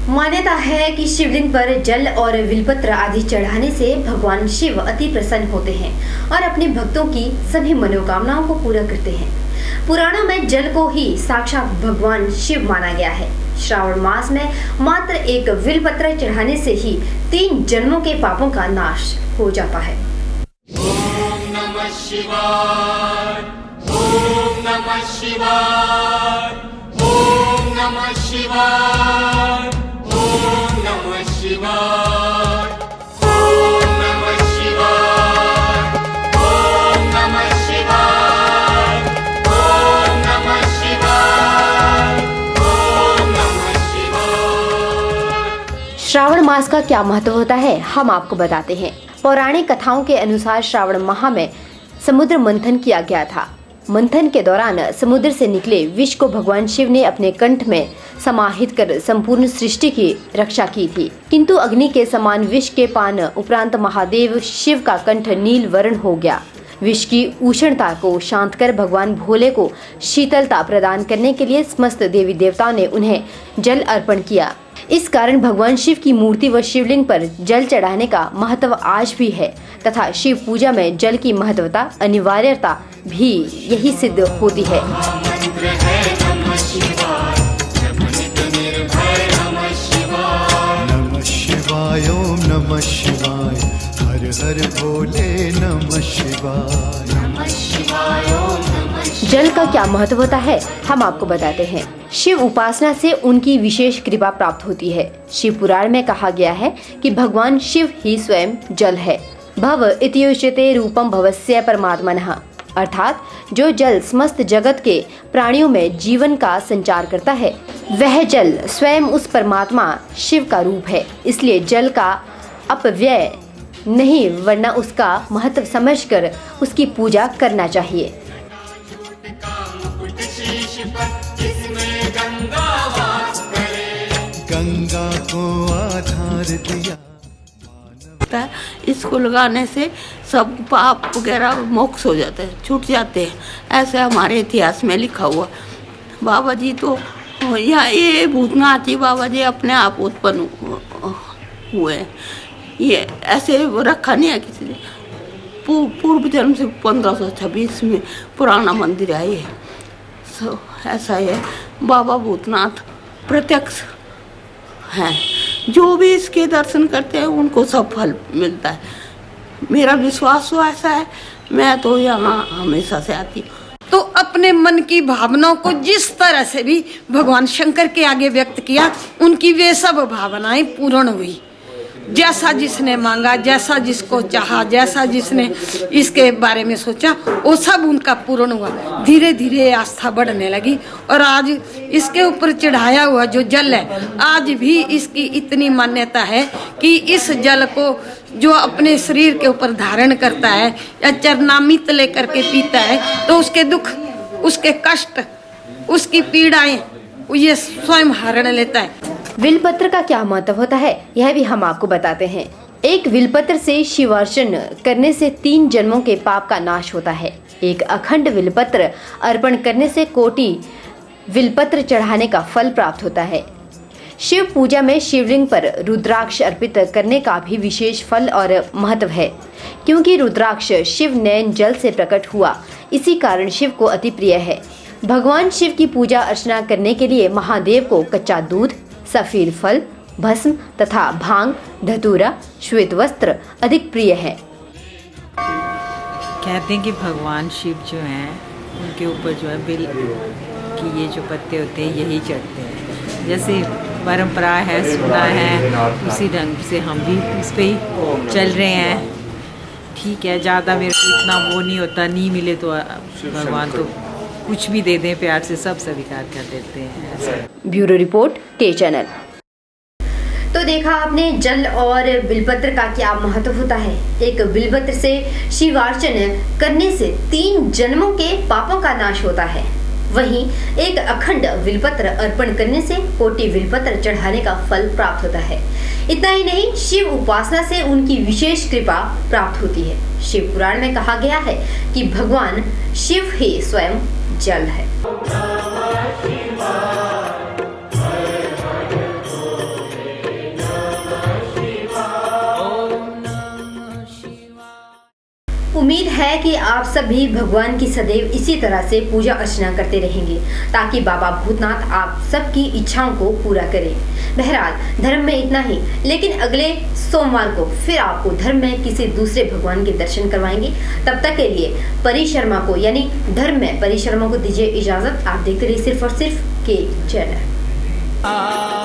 मान्यता है कि शिवलिंग पर जल और बिलपत्र आदि चढ़ाने से भगवान शिव अति प्रसन्न होते हैं और अपने भक्तों की सभी मनोकामनाओं को पूरा करते हैं। पुराणों में जल को ही साक्षात भगवान शिव माना गया है। श्रावण मास में मात्र एक बिलपत्र चढ़ाने से ही 3 जन्मों के पापों का नाश हो जाता है। ओम नमः शिवाय, ओम नमः शिवाय, ओम नमः शिवाय, ओम नमः शिवाय, ओम नमः शिवाय, ओम नमः शिवाय, ओम नमः शिवाय, ओम नमः शिवाय। श्रावण मास का क्या महत्व होता है, हम आपको बताते हैं। पौराणिक कथाओं के अनुसार श्रावण माह में समुद्र मंथन किया गया था। मंथन के दौरान समुद्र से निकले विष को भगवान शिव ने अपने कंठ में समाहित कर संपूर्ण सृष्टि की रक्षा की थी, किंतु अग्नि के समान विष के पान उपरांत महादेव शिव का कंठ नील वर्ण हो गया। विष की उष्णता को शांत कर भगवान भोले को शीतलता प्रदान करने के लिए समस्त देवी देवताओं ने उन्हें जल अर्पण किया। इस कारण भगवान शिव की मूर्ति व शिवलिंग पर जल चढ़ाने का महत्व आज भी है तथा शिव पूजा में जल की महत्वता अनिवार्यता भी यही सिद्ध होती है। नमः शिवाय, ओम नमः शिवाय, हर हर भोले नमः शिवाय, नमः शिवाय, ओम नमः शिवाय। जल का क्या महत्व होता है, हम आपको बताते हैं। शिव उपासना से उनकी विशेष कृपा प्राप्त होती है। शिव पुराण में कहा गया है कि भगवान शिव ही स्वयं जल है। भव इत्युच्यते रूपम भवस्य परमात्मनः, अर्थात जो जल समस्त जगत के प्राणियों में जीवन का संचार करता है, वह जल स्वयं उस परमात्मा शिव का रूप है। इसलिए जल का अपव्यय नहीं, वरना उसका महत्व समझकर उसकी पूजा करना चाहिए। गंगा को आधार दिया। इसको लगाने से सब पाप वगैरह मोक्ष हो जाते हैं, छूट जाते हैं, ऐसे हमारे इतिहास में लिखा हुआ। बाबा जी तो यहाँ ये भूतनाथ जी बाबा जी अपने आप उत्पन्न हुए, ये ऐसे रखा नहीं है किसी ने। पूर्व जन्म से 1526 में पुराना मंदिर है ये, ऐसा है। बाबा भूतनाथ प्रत्यक्ष हैं, जो भी इसके दर्शन करते हैं उनको सब फल मिलता है। मेरा विश्वास तो ऐसा है, मैं तो यहाँ हमेशा से आती हूँ। तो अपने मन की भावनाओं को जिस तरह से भी भगवान शंकर के आगे व्यक्त किया, उनकी वे सब भावनाएं पूर्ण हुई। जैसा जिसने मांगा, जैसा जिसको चाहा, जैसा जिसने इसके बारे में सोचा, वो सब उनका पूर्ण हुआ। धीरे धीरे आस्था बढ़ने लगी और आज इसके ऊपर चढ़ाया हुआ जो जल है, आज भी इसकी इतनी मान्यता है कि इस जल को जो अपने शरीर के ऊपर धारण करता है या चरणामृत लेकर के पीता है, तो उसके दुख, उसके कष्ट, उसकी पीड़ाएं ये स्वयं हरण लेता है। बिलपत्र का क्या महत्व होता है, यह भी हम आपको बताते हैं। एक बिलपत्र से शिवार्चन करने से 3 जन्मों के पाप का नाश होता है। एक अखंड बिलपत्र अर्पण करने से कोटि बिलपत्र चढ़ाने का फल प्राप्त होता है। शिव पूजा में शिवलिंग पर रुद्राक्ष अर्पित करने का भी विशेष फल और महत्व है, क्योंकि रुद्राक्ष शिव नयन जल से प्रकट हुआ, इसी कारण शिव को अति प्रिय है। भगवान शिव की पूजा अर्चना करने के लिए महादेव को कच्चा दूध, सफेद फल, भस्म तथा भांग, धतूरा, श्वेत वस्त्र अधिक प्रिय है। कहते हैं कि भगवान शिव जो हैं उनके ऊपर जो है बिल की ये जो पत्ते होते हैं यही चढ़ते हैं। जैसे परंपरा है, सुना है, उसी ढंग से हम भी उस पर ही चल रहे हैं। ठीक है, ज़्यादा मेरे को इतना वो नहीं होता, नहीं मिले तो भगवान तो कुछ भी दे दें, प्यार से सब स्वीकार कर देते हैं ऐसा। ब्यूरो रिपोर्ट, के चैनल। तो देखा आपने जल और बिलपत्र का क्या महत्व होता है। एक बिलपत्र से शिवार्चन करने से 3 जन्मों के पापों का नाश होता है। वहीं एक अखंड बिलपत्र अर्पण करने से कोटि बिलपत्र चढ़ाने का फल प्राप्त होता है। इतना ही नहीं, शिव उपासना से उनकी विशेष कृपा प्राप्त होती है। शिव पुराण में कहा गया है कि भगवान शिव ही स्वयं जल है। उम्मीद है कि आप सभी भगवान की सदैव इसी तरह से पूजा अर्चना करते रहेंगे ताकि बाबा भूतनाथ आप सबकी इच्छाओं को पूरा करें। बहरहाल धर्म में इतना ही, लेकिन अगले सोमवार को फिर आपको धर्म में किसी दूसरे भगवान के दर्शन करवाएंगे। तब तक के लिए परी शर्मा को यानी धर्म में परी शर्मा को दीजिए इजाजत। आप देखते रहिए सिर्फ और सिर्फ के चैनल।